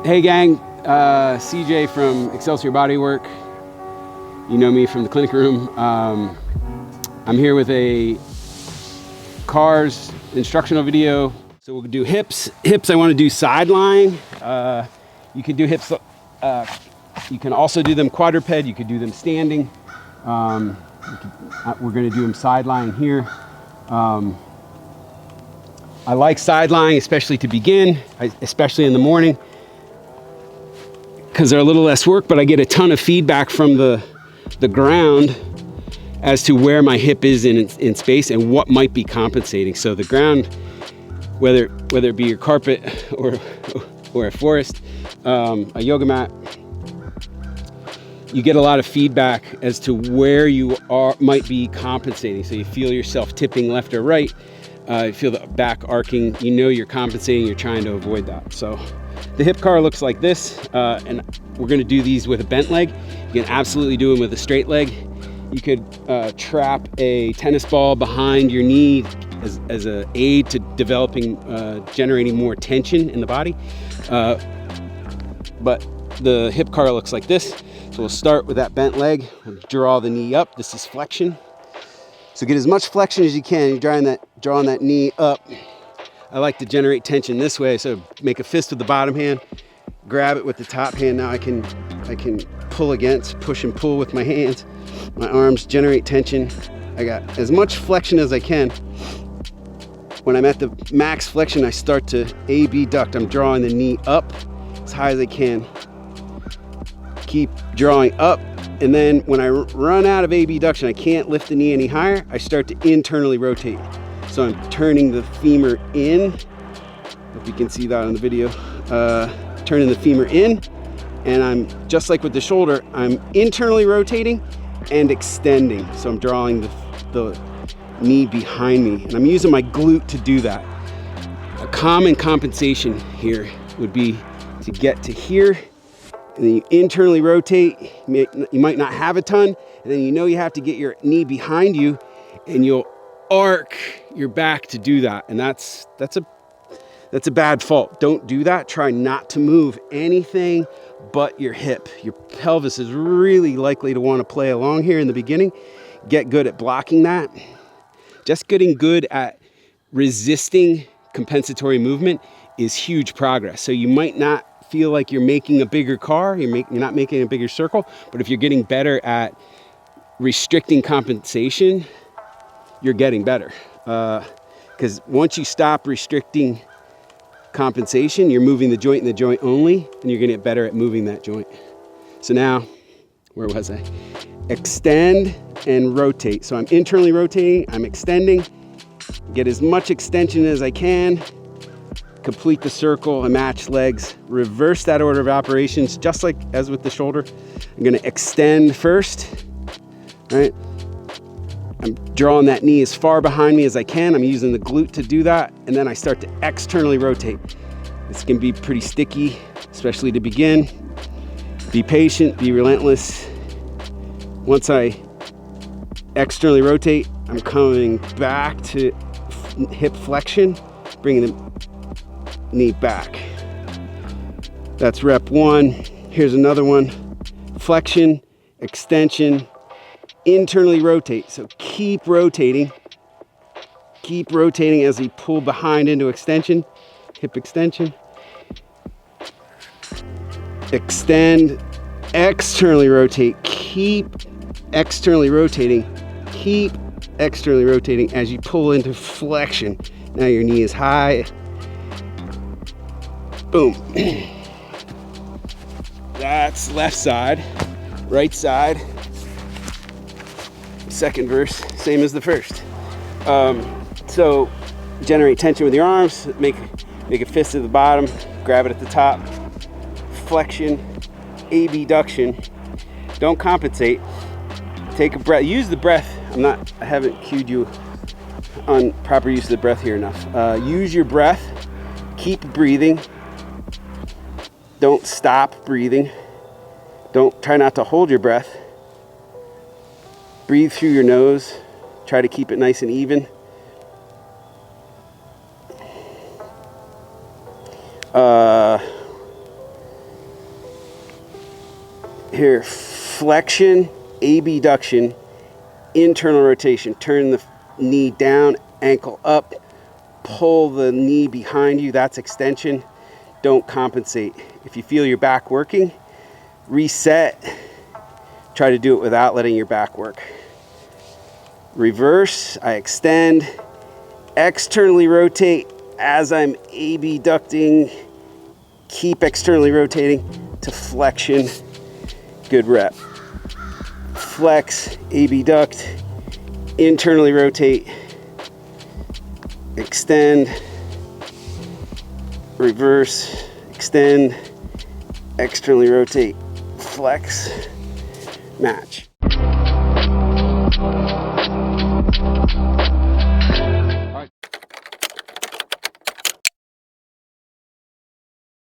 Hey gang, CJ from Excelsior Bodywork. You know me from the clinic room. I'm here with a cars instructional video. So we'll do hips. Hips, I want to do side lying. You can do hips. You can also do them quadruped. You could do them standing. We're going to do them side lying here. I like side lying, especially to begin, especially in the morning, because they're a little less work, but I get a ton of feedback from the ground as to where my hip is in space and what might be compensating. So the ground, whether it be your carpet or a forest, a yoga mat, you get a lot of feedback as to where you might be compensating. So you feel yourself tipping left or right, you feel the back arcing, you know you're compensating, you're trying to avoid that. So the hip car looks like this, and we're gonna do these with a bent leg. You can absolutely do them with a straight leg. You could trap a tennis ball behind your knee as an aid to developing, generating more tension in the body. But the hip car looks like this. So we'll start with that bent leg. We'll draw the knee up. This is flexion. So get as much flexion as you can. You're drawing that knee up. I like to generate tension this way. So make a fist with the bottom hand, grab it with the top hand. Now I can pull against, push and pull with my hands. My arms generate tension. I got as much flexion as I can. When I'm at the max flexion, I start to A-B duct. I'm drawing the knee up as high as I can. Keep drawing up. And then when I run out of A-B duction, I can't lift the knee any higher. I start to internally rotate. So I'm turning the femur in. Hope you can see that on the video. Turning the femur in, and I'm just like with the shoulder, I'm internally rotating and extending. So I'm drawing the knee behind me, and I'm using my glute to do that. A common compensation here would be to get to here, and then you internally rotate. You might not have a ton, and then you know you have to get your knee behind you, and you'll arc your back to do that. And that's a bad fault. Don't do that. Try not to move anything but your hip. Your pelvis is really likely to want to play along here in the beginning. Get good at blocking that. Just getting good at resisting compensatory movement is huge progress. So you might not feel like you're making a bigger car, you're not making a bigger circle, but if you're getting better at restricting compensation, you're getting better. Because once you stop restricting compensation, you're moving the joint and the joint only, and you're gonna get better at moving that joint. So now, where was I? Extend and rotate. So I'm internally rotating, I'm extending, get as much extension as I can, complete the circle, and match legs, reverse that order of operations, just like as with the shoulder. I'm gonna extend first, right? I'm drawing that knee as far behind me as I can. I'm using the glute to do that. And then I start to externally rotate. This can be pretty sticky, especially to begin. Be patient, be relentless. Once I externally rotate, I'm coming back to hip flexion, bringing the knee back. That's rep 1. Here's another one. Flexion, extension, internally rotate. So keep rotating as we pull behind into extension, hip extension. Extend, externally rotate, keep externally rotating as you pull into flexion. Now your knee is high. Boom. That's left side. Right side. Second verse, same as the first. So generate tension with your arms, make a fist at the bottom, grab it at the top, flexion, abduction. Don't compensate. Take a breath, use the breath. I haven't cued you on proper use of the breath here enough. Use your breath, keep breathing. Don't stop breathing. Try not to hold your breath. Breathe through your nose. Try to keep it nice and even. Here, flexion, abduction, internal rotation. Turn the knee down, ankle up, pull the knee behind you. That's extension. Don't compensate. If you feel your back working, reset. Try to do it without letting your back work. Reverse, I extend, externally rotate as I'm abducting. Keep externally rotating to flexion. Good rep. Flex, abduct, internally rotate, extend, reverse, extend, externally rotate, flex, match.